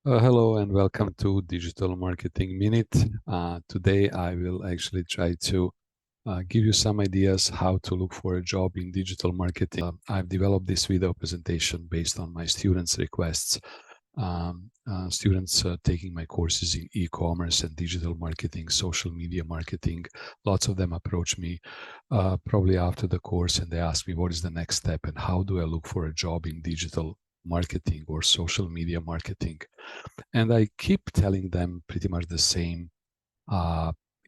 Hello and welcome to Digital Marketing Minute. Today I will actually try to give you some ideas how to look for a job in digital marketing. I've developed this video presentation based on my students' requests. Students taking my courses in e-commerce and digital marketing, social media marketing. Lots of them approach me probably after the course and they ask me what is the next step and how do I look for a job in digital marketing or social media marketing. And I keep telling them pretty much the same,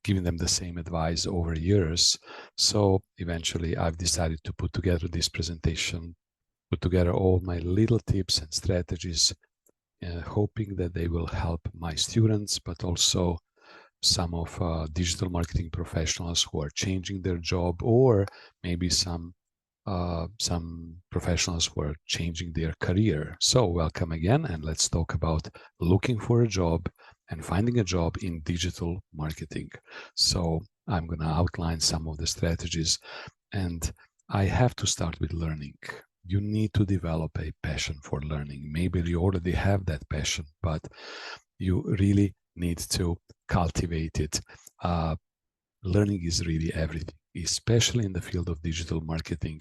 giving them the same advice over years. So eventually I've decided to put together this presentation, put together all my little tips and strategies, hoping that they will help my students, but also some of digital marketing professionals who are changing their job, or maybe some professionals who are changing their career. So welcome again, and let's talk about looking for a job and finding a job in digital marketing. So I'm going to outline some of the strategies, and I have to start with learning. You need to develop a passion for learning. Maybe you already have that passion, but you really need to cultivate it. Learning is really everything, especially in the field of digital marketing.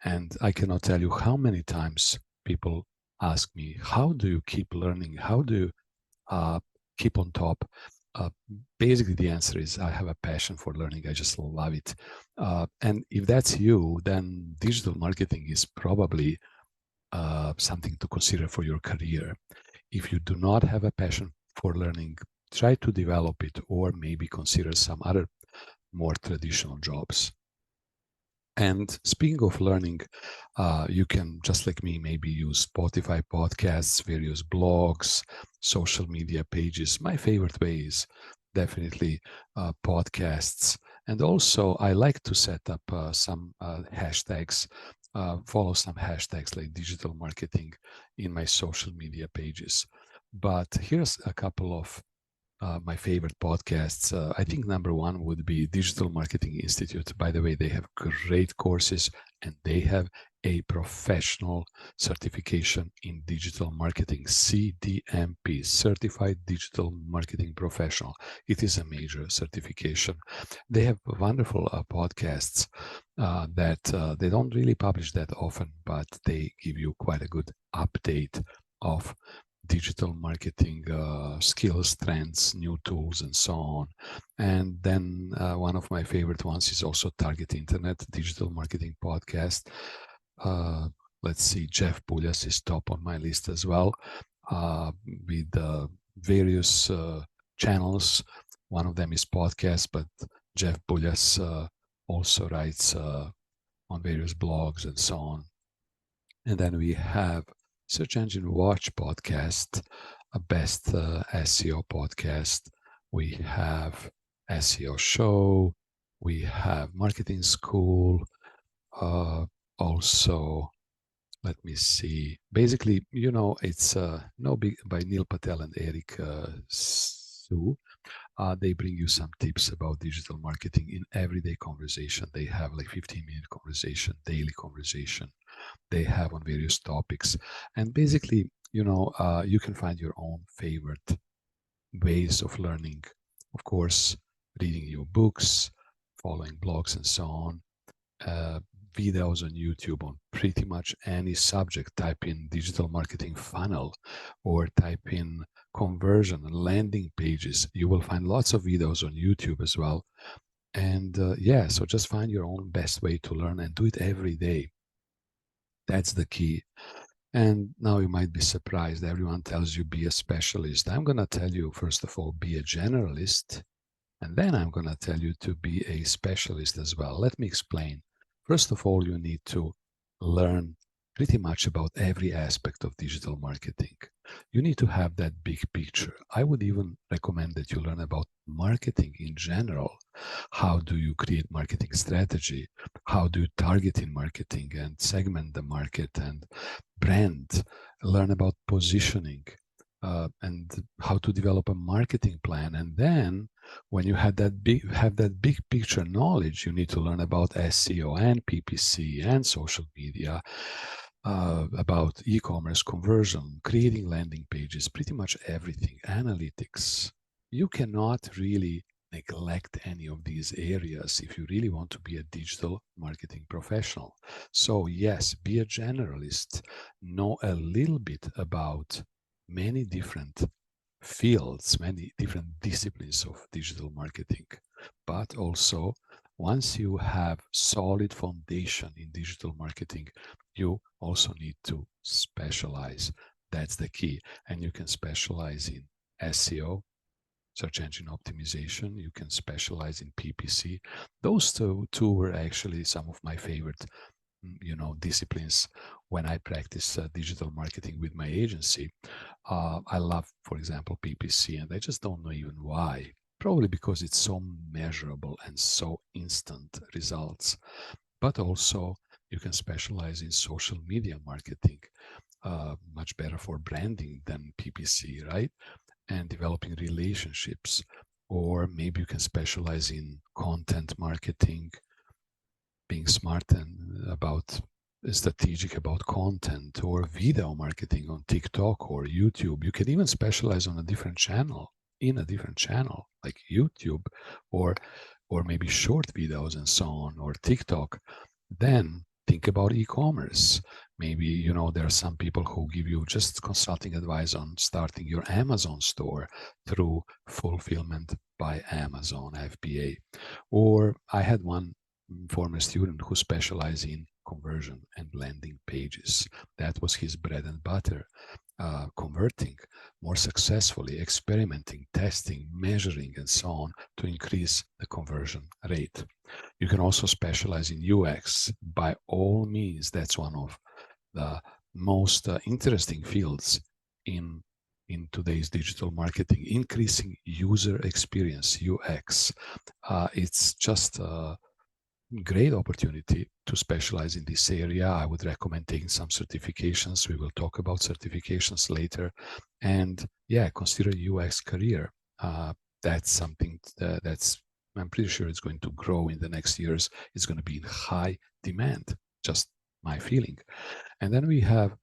And I cannot tell you how many times people ask me, how do you keep learning? How do you keep on top? Basically, the answer is I have a passion for learning. I just love it. And if that's you, then digital marketing is probably something to consider for your career. If you do not have a passion for learning, try to develop it or maybe consider some other more traditional jobs. And speaking of learning, you can, just like me, maybe use Spotify podcasts, various blogs, social media pages. My favorite way is definitely podcasts. And also, I like to set up some hashtags, follow some hashtags like digital marketing in my social media pages. But here's a couple of my favorite podcasts. I think number one would be Digital Marketing Institute. By the way, they have great courses and they have a professional certification in digital marketing, CDMP, Certified Digital Marketing Professional. It is a major certification. They have wonderful podcasts that they don't really publish that often, but they give you quite a good update of digital marketing skills, trends, new tools, and so on. And then one of my favorite ones is also Target Internet Digital Marketing Podcast. Let's see, Jeff Bullas is top on my list as well, with various channels. One of them is podcast, but Jeff Bullas also writes on various blogs and so on. And then we have Search Engine Watch podcast, a best SEO podcast. We have SEO Show. We have Marketing School. Also, let me see. Basically, you know, it's No Big by Neil Patel and Eric Su. They bring you some tips about digital marketing in everyday conversation. They have like 15-minute conversation, daily conversation. They have on various topics. And basically, you know, you can find your own favorite ways of learning. Of course, reading your books, following blogs and so on. Videos on YouTube on pretty much any subject. Type in digital marketing funnel or type in conversion and landing pages. You will find lots of videos on YouTube as well. And yeah, so just find your own best way to learn and do it every day. That's the key. And now you might be surprised. Everyone tells you be a specialist. I'm going to tell you, first of all, be a generalist. And then I'm going to tell you to be a specialist as well. Let me explain. First of all, you need to learn pretty much about every aspect of digital marketing. You need to have that big picture. I would even recommend that you learn about marketing in general. How do you create marketing strategy? How do you target in marketing and segment the market and brand? Learn about positioning and how to develop a marketing plan. And then when you have that big picture knowledge, you need to learn about SEO and PPC and social media. about e-commerce conversion, creating landing pages, pretty much everything, analytics. You cannot really neglect any of these areas if you really want to be a digital marketing professional. So yes, be a generalist, know a little bit about many different fields, many different disciplines of digital marketing, but also once you have solid foundation in digital marketing, you also need to specialize. That's the key. And you can specialize in SEO, search engine optimization. You can specialize in PPC. Those two were actually some of my favorite disciplines when I practice digital marketing with my agency. I love, for example, PPC, and I just don't know even why. Probably because it's so measurable and so instant results. But also, you can specialize in social media marketing, much better for branding than PPC, right? And developing relationships. Or maybe you can specialize in content marketing, being smart and about strategic about content, or video marketing on TikTok or YouTube. You can even specialize on a different channel, in a different channel like YouTube, or maybe short videos and so on, or TikTok. Then think about e-commerce. Maybe there are some people who give you just consulting advice on starting your Amazon store through Fulfillment by Amazon, FBA. Or I had one former student who specialized in conversion and landing pages. That was his bread and butter. Converting more successfully, experimenting, testing, measuring, and so on to increase the conversion rate. You can also specialize in UX. By all means, that's one of the most interesting fields in today's digital marketing. Increasing user experience, UX. It's just great opportunity to specialize in this area. I would recommend taking some certifications. We will talk about certifications later. And yeah, consider UX career. That's something that's, I'm pretty sure it's going to grow in the next years. It's going to be in high demand, just my feeling. And then we have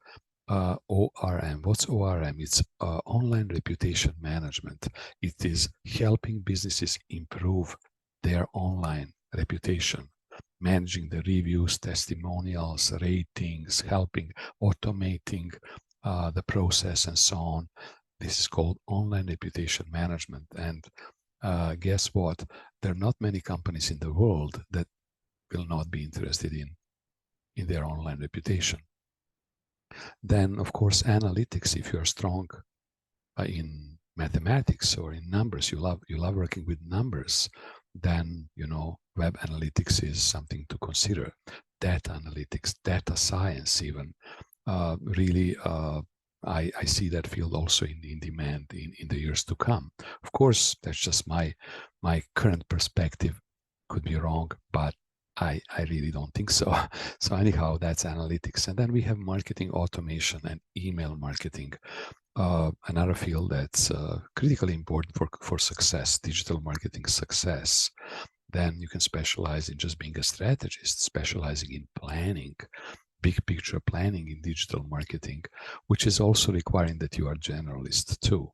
ORM. What's ORM? It's online reputation management. It is helping businesses improve their online reputation, managing the reviews, testimonials, ratings, helping automating the process, and so on. This is called online reputation management. And guess what? There are not many companies in the world that will not be interested in their online reputation. Then, of course, analytics. If you're strong in mathematics or in numbers, you love working with numbers, then web analytics is something to consider. Data analytics, data science, even really. I see that field also in demand in the years to come. Of course, that's just my current perspective. Could be wrong, but I really don't think so. So anyhow, that's analytics. And then we have marketing automation and email marketing. Another field that's critically important for success, digital marketing success. Then you can specialize in just being a strategist, specializing in planning, big picture planning in digital marketing, which is also requiring that you are generalist too,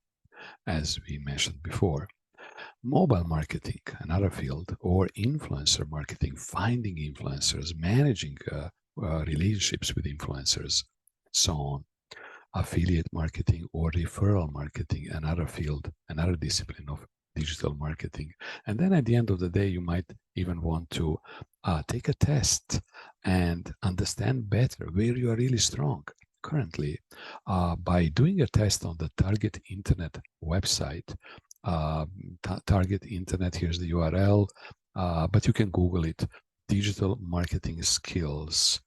as we mentioned before. Mobile marketing, another field, or influencer marketing, finding influencers, managing relationships with influencers, so on. Affiliate marketing or referral marketing, another field, another discipline of digital marketing. And then at the end of the day, you might even want to take a test and understand better where you are really strong. Currently, by doing a test on the Target Internet website, Target Internet, here's the URL, but you can Google it, digital marketing skills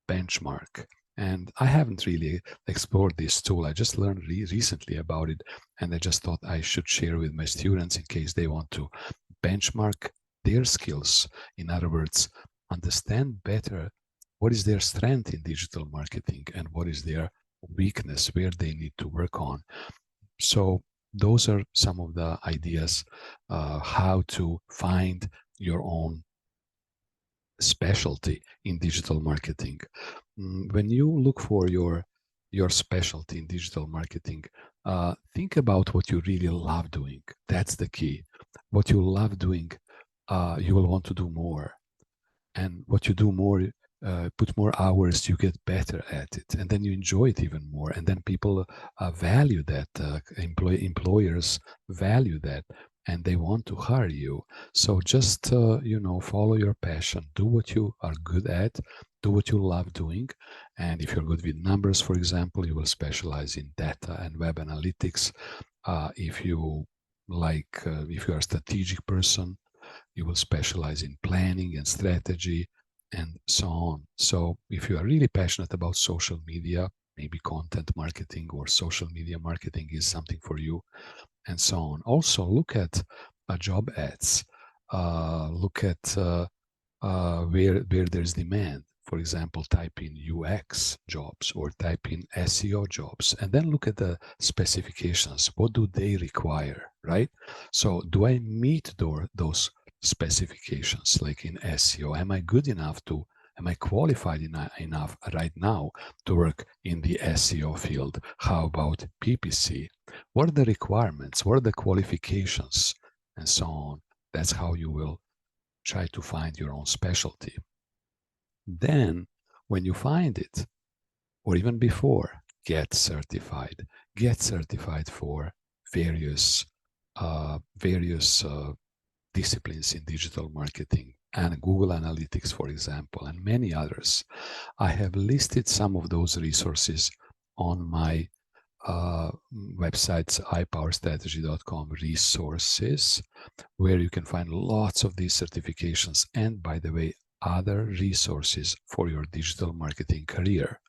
benchmark. And I haven't really explored this tool. I just learned recently about it, and I just thought I should share with my students in case they want to benchmark their skills. In other words, understand better what is their strength in digital marketing and what is their weakness, where they need to work on. So those are some of the ideas how to find your own specialty in digital marketing. When you look for your specialty in digital marketing, think about what you really love doing. That's the key. What you love doing, you will want to do more, and what you do more, put more hours, you get better at it, and then you enjoy it even more, and then people value that. Employers value that, and they want to hire you. So just follow your passion, do what you are good at, do what you love doing. And if you're good with numbers, for example, you will specialize in data and web analytics. If you if you are a strategic person, you will specialize in planning and strategy and so on. So if you are really passionate about social media, maybe content marketing or social media marketing is something for you, and so on. Also, look at job ads. Look at where there's demand. For example, type in UX jobs or type in SEO jobs, and then look at the specifications. What do they require, right? So do I meet those specifications, like in SEO? Am I good enough to, am I qualified enough right now to work in the SEO field? How about PPC? What are the requirements? What are the qualifications? And so on. That's how you will try to find your own specialty. Then, when you find it, or even before, get certified. Get certified for various disciplines in digital marketing and Google Analytics, for example, and many others. I have listed some of those resources on my websites, ipowerstrategy.com resources, where you can find lots of these certifications and, by the way, other resources for your digital marketing career.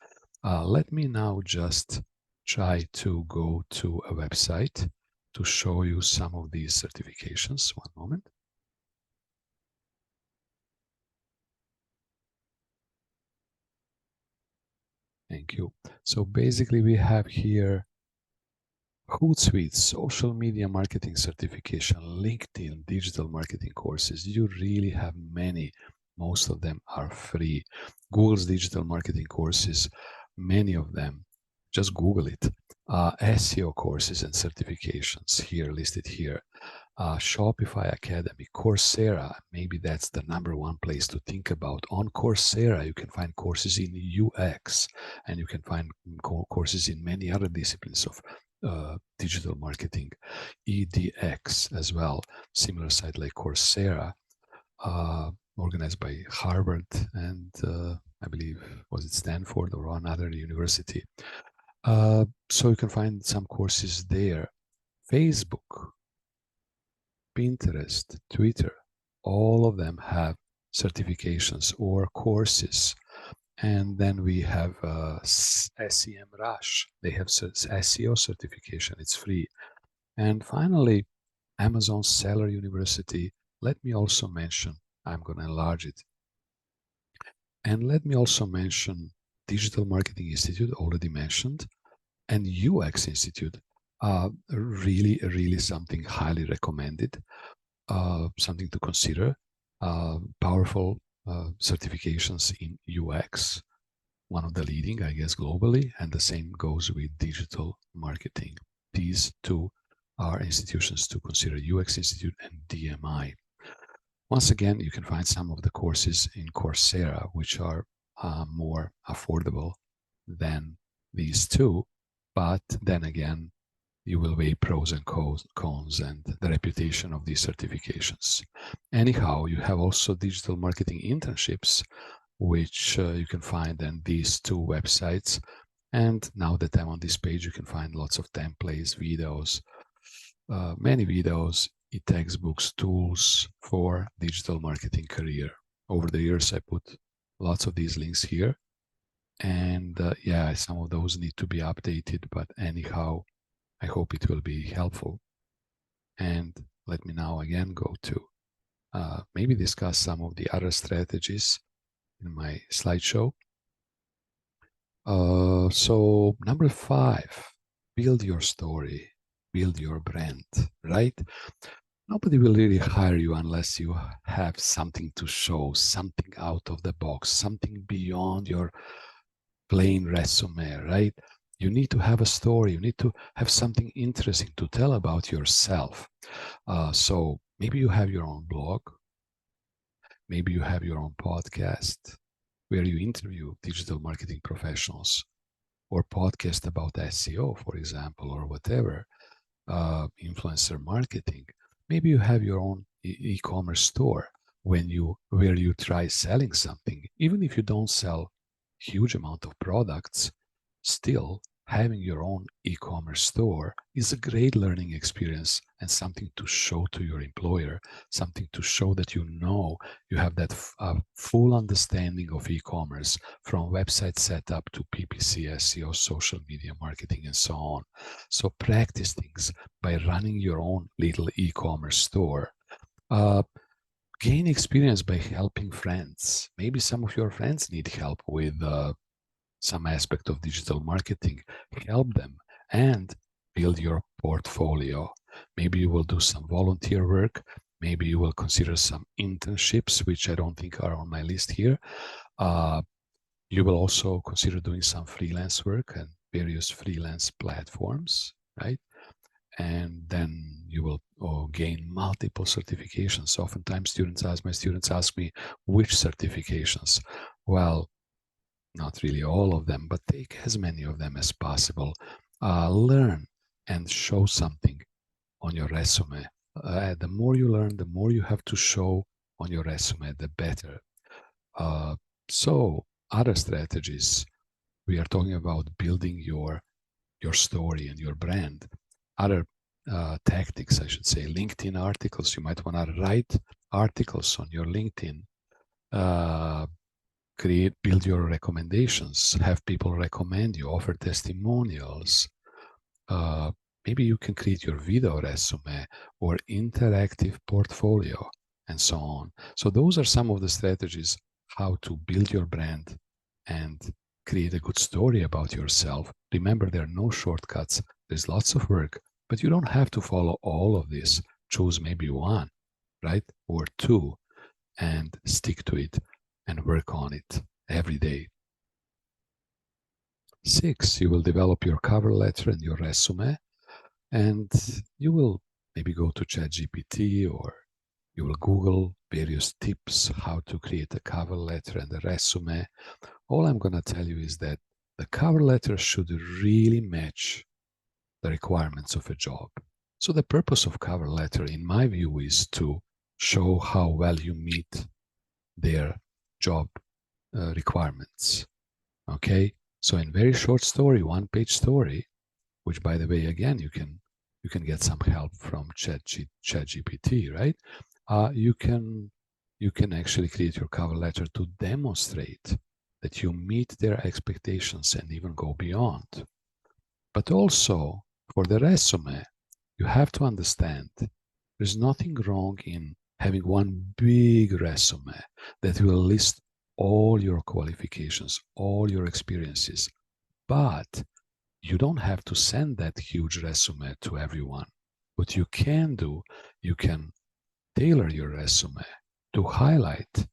Let me now just try to go to a website to show you some of these certifications. One moment. Thank you. So basically we have here Hootsuite, social media marketing certification, LinkedIn, digital marketing courses. You really have many. Most of them are free. Google's digital marketing courses, many of them, just Google it. SEO courses and certifications here listed here. Shopify Academy, Coursera, maybe that's the #1 place to think about. On Coursera, you can find courses in UX, and you can find courses in many other disciplines of digital marketing. EDX as well, similar site like Coursera, organized by Harvard and I believe, was it Stanford or another university. So you can find some courses there. Facebook, Pinterest, Twitter, all of them have certifications or courses. And then we have SEMrush. They have SEO certification. It's free. And finally, Amazon Seller University. Let me also mention, I'm going to enlarge it. And let me also mention Digital Marketing Institute, already mentioned, and UX Institute. Really something highly recommended, something to consider. Powerful certifications in UX, one of the leading, I guess, globally, and the same goes with digital marketing. These two are institutions to consider, UX Institute and DMI. Once again, you can find some of the courses in Coursera, which are more affordable than these two, but then again, you will weigh pros and cons and the reputation of these certifications. Anyhow, you have also digital marketing internships, which you can find on these two websites. And now that I'm on this page, you can find lots of templates, videos, many videos, e-textbooks, tools for digital marketing career. Over the years, I put lots of these links here. And yeah, some of those need to be updated, but anyhow, I hope it will be helpful. And let me now again go to maybe discuss some of the other strategies in my slideshow. So number 5, build your story, build your brand, right? Nobody will really hire you unless you have something to show, something out of the box, something beyond your plain resume, right? You need to have a story. You need to have something interesting to tell about yourself. So maybe you have your own blog. Maybe you have your own podcast where you interview digital marketing professionals, or podcast about SEO, for example, or whatever, influencer marketing. Maybe you have your own e-commerce store where you try selling something, even if you don't sell huge amount of products. Still, having your own e-commerce store is a great learning experience and something to show to your employer, something to show that you have that full understanding of e-commerce, from website setup to PPC, SEO, social media marketing, and so on. So practice things by running your own little e-commerce store. Uh, Gain experience by helping friends. Maybe some of your friends need help with some aspect of digital marketing. Help them and build your portfolio. Maybe you will do some volunteer work. Maybe you will consider some internships, which I don't think are on my list here. Uh, you will also consider doing some freelance work and various freelance platforms, right? And then you will gain multiple certifications. Oftentimes my students ask me, which certifications? Well, not really all of them, but take as many of them as possible. Learn and show something on your resume. The more you learn, the more you have to show on your resume, the better. Uh, so other strategies, we are talking about building your story and your brand. Other tactics, I should say, LinkedIn articles. You might want to write articles on your LinkedIn. Build your recommendations, have people recommend you, offer testimonials. Uh, Maybe you can create your video resume or interactive portfolio, and so on. So those are some of the strategies how to build your brand and create a good story about yourself. Remember, there are no shortcuts. There's lots of work, but you don't have to follow all of this. Choose maybe one, right? Or two, and stick to it and work on it every day. 6, you will develop your cover letter and your resume, and you will maybe go to ChatGPT, or you will Google various tips how to create a cover letter and a resume. All I'm going to tell you is that the cover letter should really match the requirements of a job. So the purpose of cover letter, in my view, is to show how well you meet their job requirements. Okay, so in very short story, one-page story, which, by the way, again, you can get some help from ChatGPT, right? You can actually create your cover letter to demonstrate that you meet their expectations and even go beyond. But also for the resume, you have to understand there's nothing wrong in having one big resume that will list all your qualifications, all your experiences. But you don't have to send that huge resume to everyone. What you can do, you can tailor your resume to highlight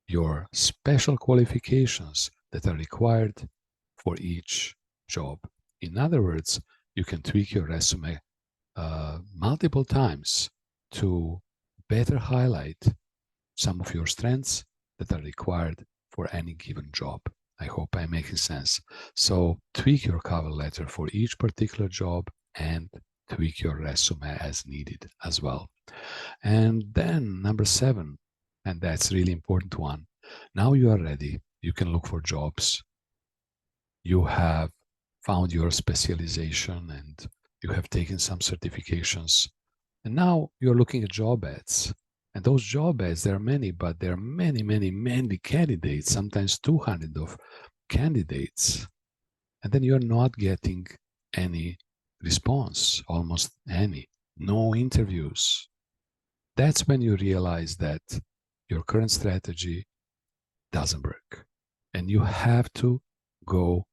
your special qualifications that are required for each job. In other words, you can tweak your resume multiple times to better highlight some of your strengths that are required for any given job. I hope I'm making sense. So tweak your cover letter for each particular job and tweak your resume as needed as well. And then number 7, and that's really important one. Now you are ready. You can look for jobs. You have found your specialization and you have taken some certifications. And now you're looking at job ads. And those job ads, there are many, but there are many, many, many candidates, sometimes 200 of candidates. And then you're not getting any response, almost any, no interviews. That's when you realize that your current strategy doesn't work. And you have to go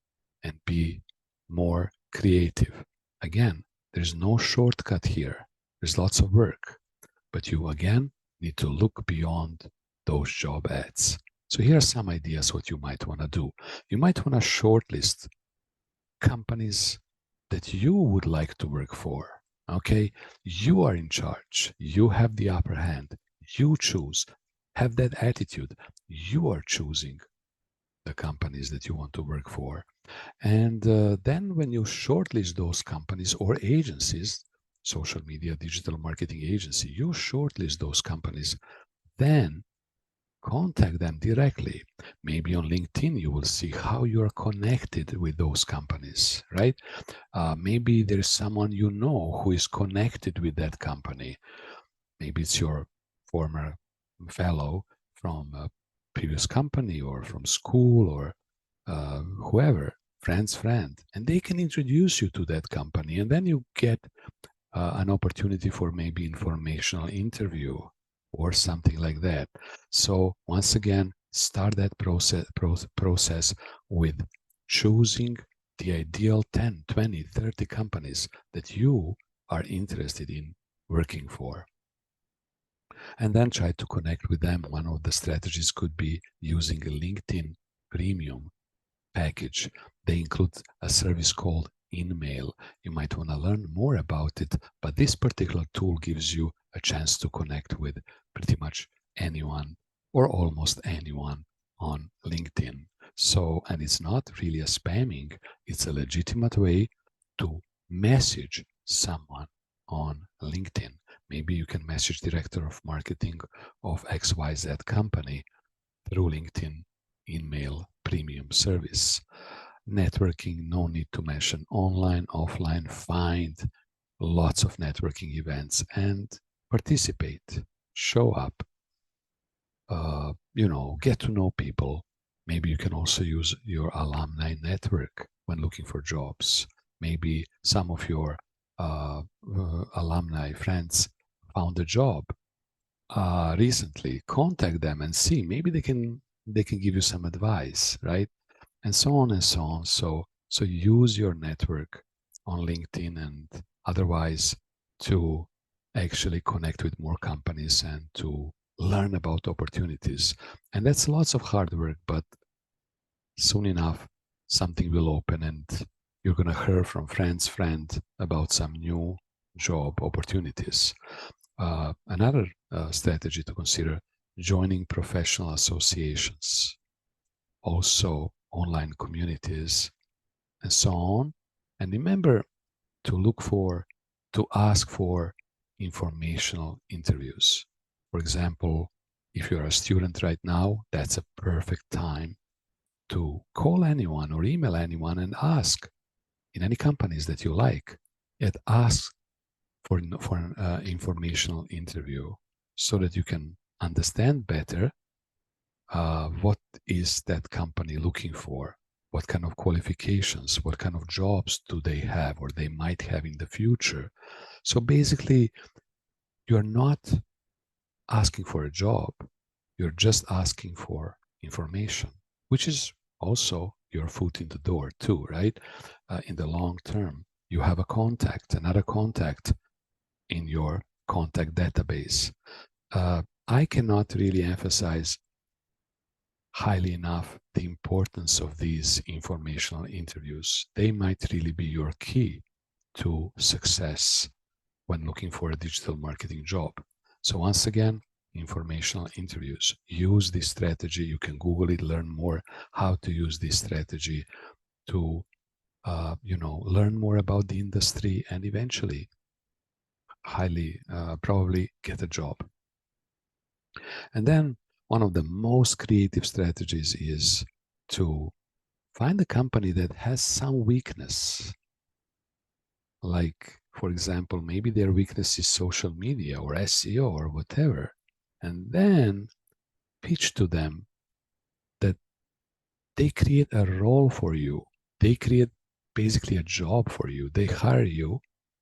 and be more creative. Again, there's no shortcut here. There's lots of work. but you again need to look beyond those job ads. So here are some ideas what you might want to do. You might want to shortlist companies that you would like to work for. Okay, you are in charge, you have the upper hand, you choose, have that attitude. You are choosing the companies that you want to work for. And then when you shortlist those companies or agencies, social media, digital marketing agency, you shortlist those companies, then contact them directly. Maybe on LinkedIn, you will see how you are connected with those companies, right? Maybe there's someone you know who is connected with that company. Maybe it's your former fellow from a previous company or from school or whoever, friend's friend, and they can introduce you to that company, and then you get an opportunity for maybe informational interview or something like that. So once again, start that process with choosing the ideal 10, 20, 30 companies that you are interested in working for. And then try to connect with them. One of the strategies could be using a LinkedIn premium package. They include a service called InMail. You might want to learn more about it, but this particular tool gives you a chance to connect with pretty much anyone or almost anyone on LinkedIn. So, and it's not really a spamming, it's a legitimate way to message someone on LinkedIn. Maybe you can message director of marketing of XYZ company through LinkedIn InMail premium service. Networking, no need to mention. Online, offline, find lots of networking events and participate, show up, get to know people. Maybe you can also use your alumni network when looking for jobs. Maybe some of your alumni friends found a job recently. Contact them and see, maybe they can give you some advice, right? And so on and so on. So use your network on LinkedIn and otherwise to actually connect with more companies and to learn about opportunities. And that's lots of hard work, but soon enough something will open and you're going to hear from friend about some new job opportunities. Another strategy to consider: joining professional associations, also online communities, and so on. And remember to ask for informational interviews. For example, if you're a student right now, that's a perfect time to call anyone or email anyone and ask in any companies that you like, and ask for an informational interview so that you can understand better what is that company looking for, what kind of qualifications, what kind of jobs do they have or they might have in the future. So basically, you're not asking for a job, you're just asking for information, which is also your foot in the door too, right? In the long term, you have a contact, another contact in your contact database. I cannot really emphasize highly enough the importance of these informational interviews. They might really be your key to success when looking for a digital marketing job. So once again, informational interviews. Use this strategy. You can Google it, learn more how to use this strategy to learn more about the industry and eventually highly probably get a job. And then one of the most creative strategies is to find a company that has some weakness. Like, for example, maybe their weakness is social media or SEO or whatever. And then pitch to them that they create a role for you. They create basically a job for you. They hire you.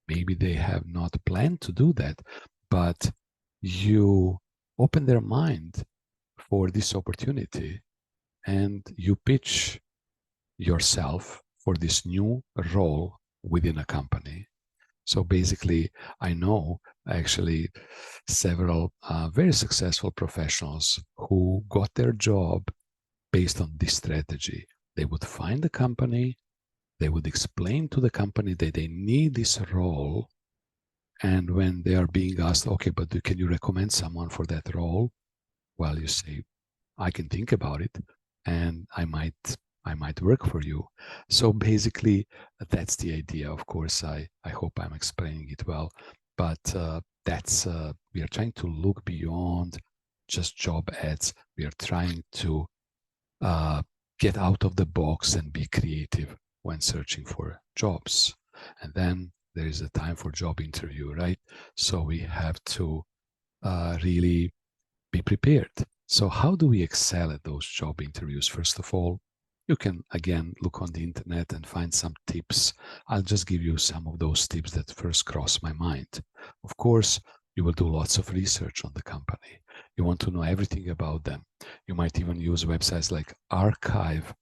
Maybe they have not planned to do that, but you open their mind for this opportunity and you pitch yourself for this new role within a company. So basically, I know actually several very successful professionals who got their job based on this strategy. They would find the company, they would explain to the company that they need this role. And when they are being asked, okay, but can you recommend someone for that role? Well, you say, I can think about it, and I might work for you. So basically, that's the idea. Of course, I hope I'm explaining it well, but that's we are trying to look beyond just job ads. We are trying to get out of the box and be creative when searching for jobs. And then there is a time for job interview, right? So we have to really be prepared. So how do we excel at those job interviews? First of all, you can again look on the internet and find some tips. I'll just give you some of those tips that first cross my mind. Of course, you will do lots of research on the company. You want to know everything about them. You might even use websites like archive.org,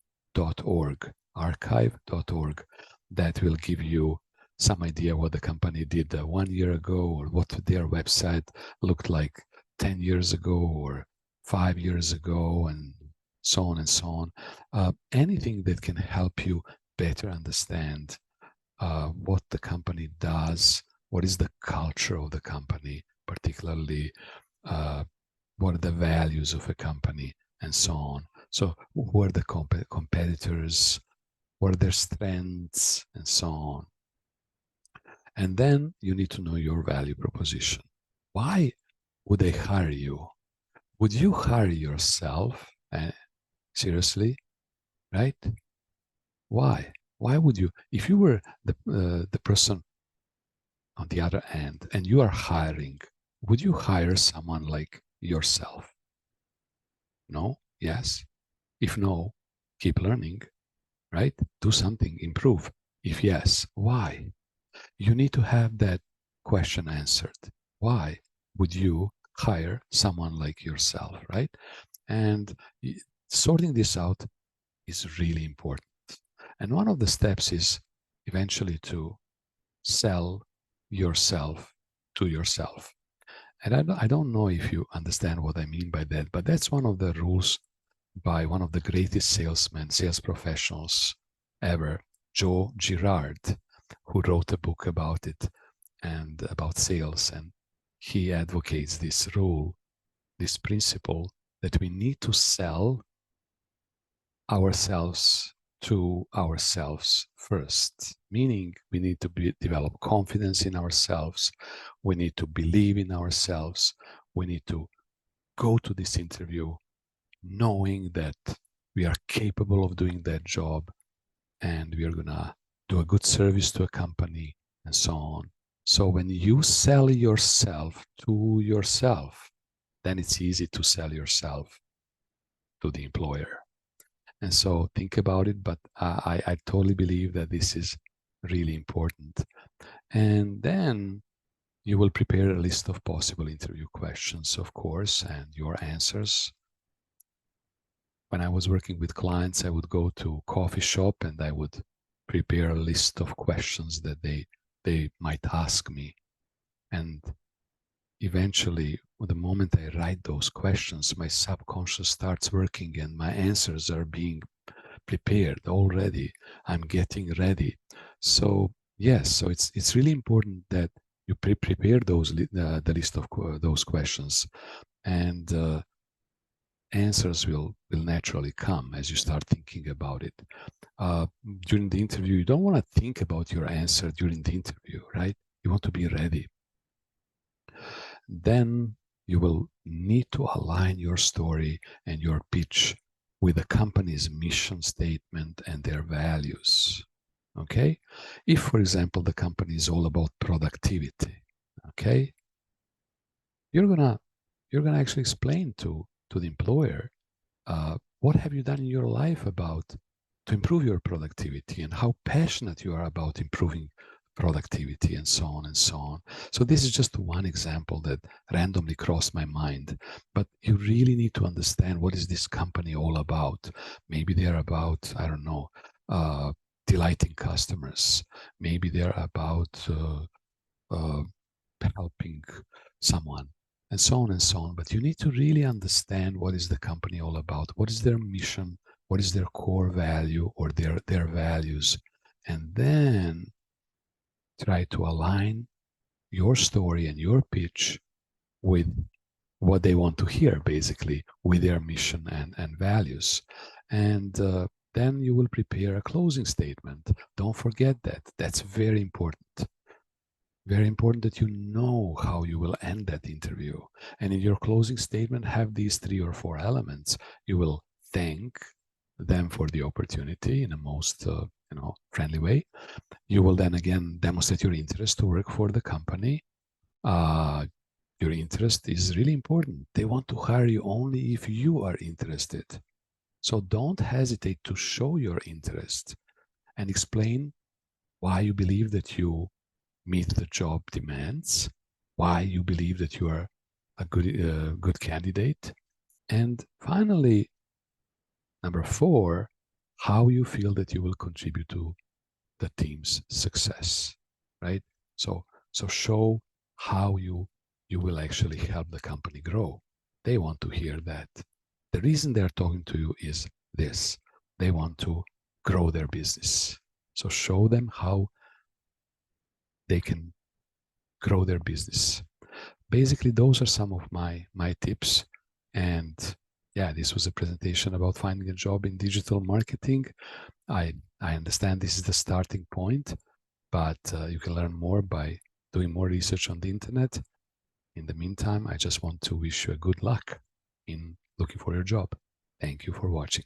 archive.org, that will give you some idea what the company did 1 year ago, or what their website looked like 10 years ago or 5 years ago, and so on and so on. Anything that can help you better understand what the company does, what is the culture of the company, particularly what are the values of a company, and so on. So who are the competitors, what are their strengths, and so on. And then you need to know your value proposition. Why would they hire you? Would you hire yourself? Seriously, right? Why? Why would you? If you were the person on the other end and you are hiring, would you hire someone like yourself? No? Yes? If no, keep learning, right? Do something, improve. If yes, why? You need to have that question answered. Why would you hire someone like yourself, right? And sorting this out is really important. And one of the steps is eventually to sell yourself to yourself. And I don't know if you understand what I mean by that, but that's one of the rules by one of the greatest salesmen, sales professionals ever, Joe Girard, who wrote a book about it and about sales. And he advocates this rule, this principle, that we need to sell ourselves to ourselves first, meaning we need to develop confidence in ourselves, we need to believe in ourselves, we need to go to this interview knowing that we are capable of doing that job and we are gonna do a good service to a company and so on. So when you sell yourself to yourself, then it's easy to sell yourself to the employer. And so think about it, but I totally believe that this is really important. And then you will prepare a list of possible interview questions, of course, and your answers. When I was working with clients, I would go to a coffee shop and I would prepare a list of questions that they might ask me. And eventually, the moment I write those questions, my subconscious starts working and my answers are being prepared already. I'm getting ready. So yes, so it's really important that you prepare the list of those questions, and answers will naturally come as you start thinking about it. During the interview, you don't want to think about your answer during the interview, right? You want to be ready. Then you will need to align your story and your pitch with the company's mission statement and their values. Okay? If, for example, the company is all about productivity, okay, you're gonna actually explain to the employer what have you done in your life about to improve your productivity and how passionate you are about improving productivity and so on and so on. So this is just one example that randomly crossed my mind, but you really need to understand what is this company all about. Maybe they're about, I don't know, delighting customers. Maybe they're about helping someone, and so on and so on. But you need to really understand what is the company all about, what is their mission, what is their core value or their values, and then try to align your story and your pitch with what they want to hear, basically, with their mission and values. And then you will prepare a closing statement. Don't forget that. That's very important. Very important that you know how you will end that interview. And in your closing statement, have these 3 or 4 elements. You will thank them for the opportunity in a most friendly way. You will then again demonstrate your interest to work for the company. Your interest is really important. They want to hire you only if you are interested. So don't hesitate to show your interest and explain why you believe that you meet the job demands, why you believe that you are a good candidate. And finally, number 4, how you feel that you will contribute to the team's success, right? So show how you will actually help the company grow. They want to hear that. The reason they're talking to you is this. They want to grow their business. So show them how they can grow their business. Basically, those are some of my tips. And yeah, this was a presentation about finding a job in digital marketing. I understand this is the starting point, but you can learn more by doing more research on the internet. In the meantime, I just want to wish you a good luck in looking for your job. Thank you for watching.